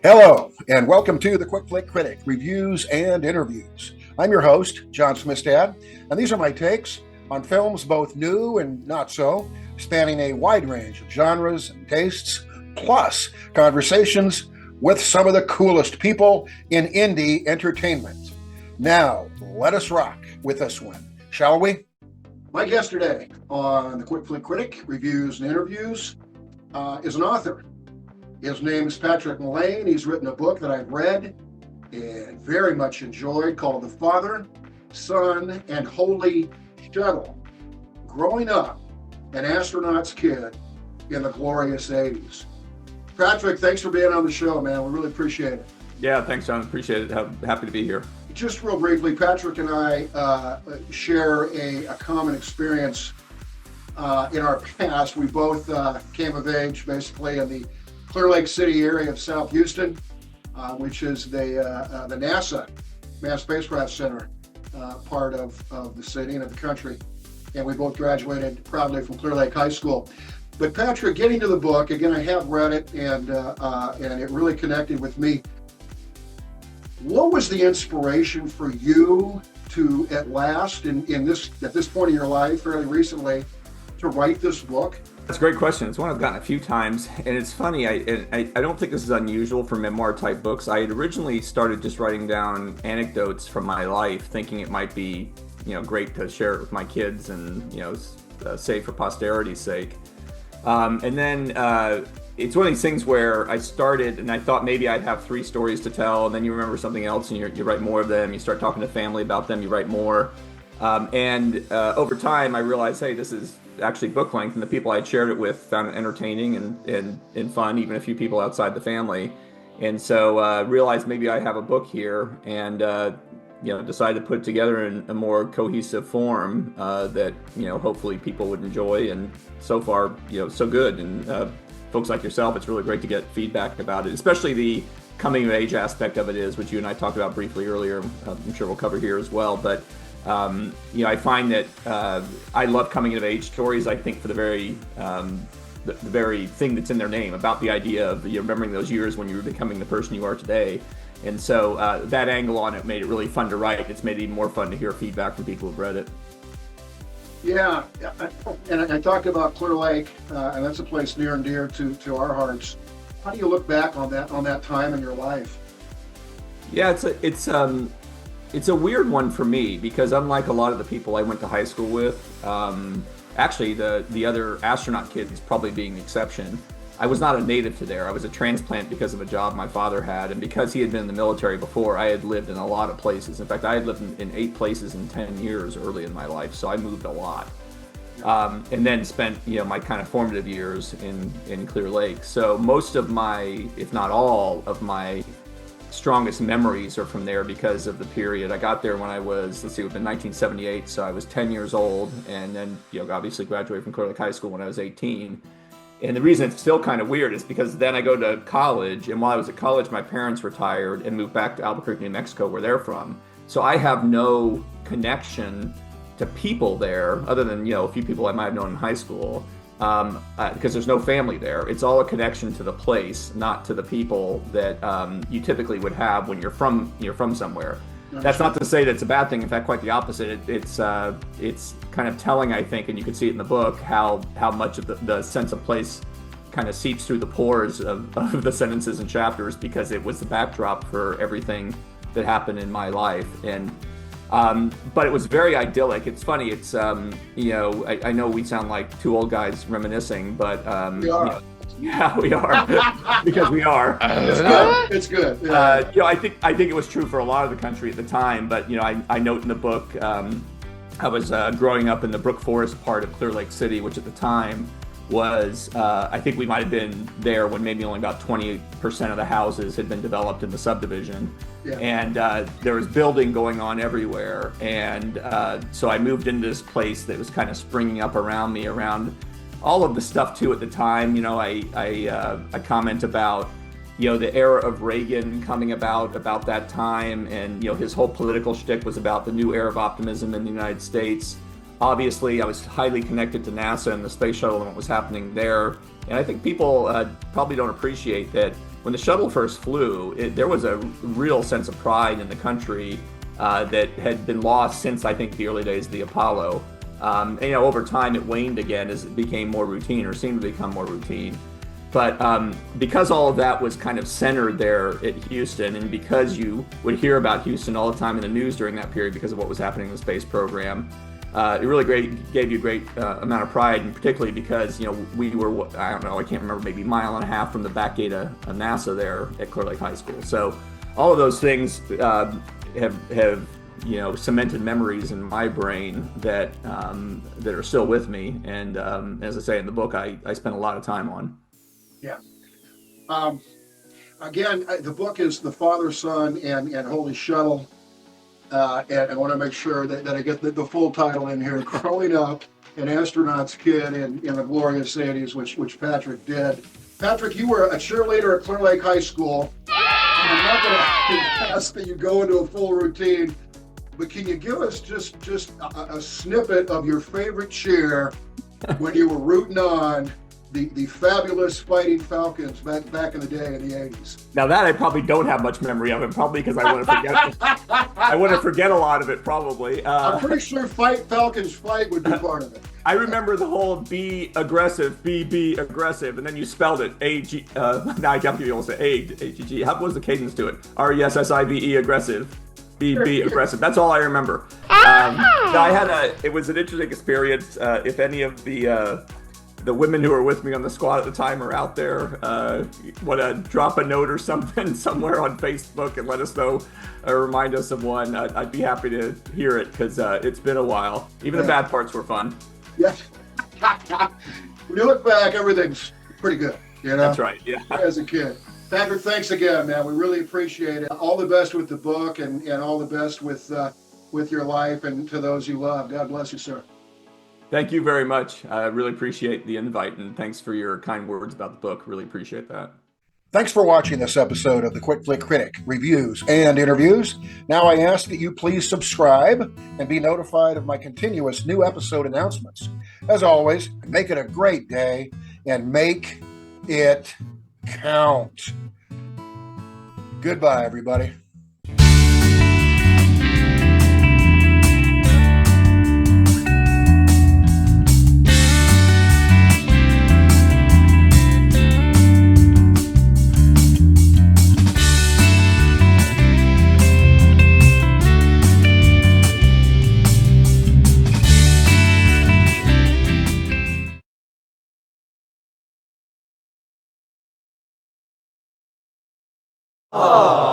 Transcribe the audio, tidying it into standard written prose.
Hello, and welcome to the FLICK CRITIC Reviews and Interviews. I'm your host, John SMISTAD, and these are my takes on films both new and not so, spanning a wide range of genres and tastes, plus conversations with some of the coolest people in indie entertainment. Now, let us rock with this one, shall we? My guest today on the FLICK CRITIC Reviews and Interviews is an author. His name is PATRICK MULLANE. He's written a book that I've read and very much enjoyed called The Father, Son, and Holy Shuttle. Growing up, an astronaut's kid in the glorious 80s. Patrick, thanks for being on the show, man. We really appreciate it. Yeah, thanks, John. Appreciate it. Happy to be here. Just real briefly, Patrick and I share a common experience in our past. We both came of age basically in the Clear Lake City area of South Houston, which is the NASA Manned Spacecraft Center part of the city and of the country. And we both graduated proudly from Clear Lake High School. But Patrick, getting to the book, again, I have read it and it really connected with me. What was the inspiration for you to, at last, at this point in your life, fairly recently, to write this book? That's a great question. It's one I've gotten a few times, and it's funny. I don't think this is unusual for memoir type books. I had originally started just writing down anecdotes from my life, thinking it might be, great to share it with my kids and save for posterity's sake. And then it's one of these things where I started and I thought maybe I'd have 3 stories to tell, and then you remember something else and you write more of them. You start talking to family about them, you write more. And over time, I realized, hey, this is actually book length, and the people I shared it with found it entertaining and fun, even a few people outside the family. And so realized maybe I have a book here, and decided to put it together in a more cohesive form that hopefully people would enjoy. And so far, so good. And folks like yourself, it's really great to get feedback about it, especially the coming of age aspect of it is, which you and I talked about briefly earlier. I'm sure we'll cover here as well, but I find that I love coming of age stories. I think for the very thing that's in their name, about the idea of remembering those years when you were becoming the person you are today. And so that angle on it made it really fun to write. It's made it even more fun to hear feedback from people who've read it. Yeah, and I talked about Clear Lake, and that's a place near and dear to our hearts. How do you look back on that time in your life? Yeah, it's a weird one for me because unlike a lot of the people I went to high school with, actually the other astronaut kids probably being the exception, I was not a native to there. I was a transplant because of a job my father had, and because he had been in the military before, I had lived in a lot of places. In fact, I had lived in 8 places in 10 years early in my life, so I moved a lot. And then spent my kind of formative years in Clear Lake. So most of my, if not all of my strongest memories are from there because of the period. I got there when I was, it would have been 1978, so I was 10 years old, and then obviously graduated from Clear Lake High School when I was 18. And the reason it's still kind of weird is because then I go to college, and while I was at college, my parents retired and moved back to Albuquerque, New Mexico, where they're from. So I have no connection to people there other than a few people I might have known in high school. Because there's no family there. It's all a connection to the place, not to the people that you typically would have when you're from somewhere. That's not to say that it's a bad thing. In fact, quite the opposite. It's kind of telling, I think, and you can see it in the book, how much of the sense of place kind of seeps through the pores of the sentences and chapters, because it was the backdrop for everything that happened in my life. And but it was very idyllic. It's funny. It's I know we sound like 2 old guys reminiscing, but we are. Yeah, we are because we are. It's good. Yeah. I think it was true for a lot of the country at the time. But I note in the book, I was growing up in the Brook Forest part of Clear Lake City, which at the time was I think we might have been there when maybe only about 20% of the houses had been developed in the subdivision. Yeah. And there was building going on everywhere. And so I moved into this place that was kind of springing up around me, around all of the stuff too at the time. I comment about the era of Reagan coming about that time, and his whole political shtick was about the new era of optimism in the United States. Obviously, I was highly connected to NASA and the Space Shuttle and what was happening there. And I think people probably don't appreciate that when the shuttle first flew, there was a real sense of pride in the country that had been lost since, I think, the early days of the Apollo. And, over time it waned again as it became more routine, or seemed to become more routine. But because all of that was kind of centered there at Houston, and because you would hear about Houston all the time in the news during that period because of what was happening in the space program, it really gave you a great amount of pride, and particularly because we were, I don't know, I can't remember, maybe a mile and a half from the back gate of NASA there at Clear Lake High School. So all of those things have cemented memories in my brain that are still with me, and as I say in the book, I spent a lot of time on. Yeah. Again, the book is The Father, Son, and Holy Shuttle. And I want to make sure that I get the full title in here. Growing Up, an Astronaut's Kid in the Glorious 80s, which Patrick did. Patrick, you were a cheerleader at Clear Lake High School. And I'm not going to ask that you go into a full routine, but can you give us just a snippet of your favorite cheer when you were rooting on the fabulous Fighting Falcons back in the day in the 80s? Now that I probably don't have much memory of it, probably because I want to forget. I want to forget a lot of it, probably. I'm pretty sure Falcons Fight would be part of it. I remember the whole be aggressive, be aggressive, and then you spelled it A-G. Now I can't be able to say A-G-G. How was the cadence to it? R-E-S-S-I-V-E, aggressive. Be aggressive. That's all I remember. It was an interesting experience. If any of the women who were with me on the squad at the time are out there, want to drop a note or something somewhere on Facebook and let us know, or remind us of one, I'd be happy to hear it, because it's been a while. Even the bad parts were fun. Yes. When you look back, everything's pretty good. That's right. Yeah. As a kid. Patrick, thanks again, man. We really appreciate it. All the best with the book, and all the best with your life, and to those you love. God bless you, sir. Thank you very much. I really appreciate the invite, and thanks for your kind words about the book. Really appreciate that. Thanks for watching this episode of the Quick Flick Critic Reviews and Interviews. Now I ask that you please subscribe and be notified of my continuous new episode announcements. As always, make it a great day and make it count. Goodbye, everybody. Oh.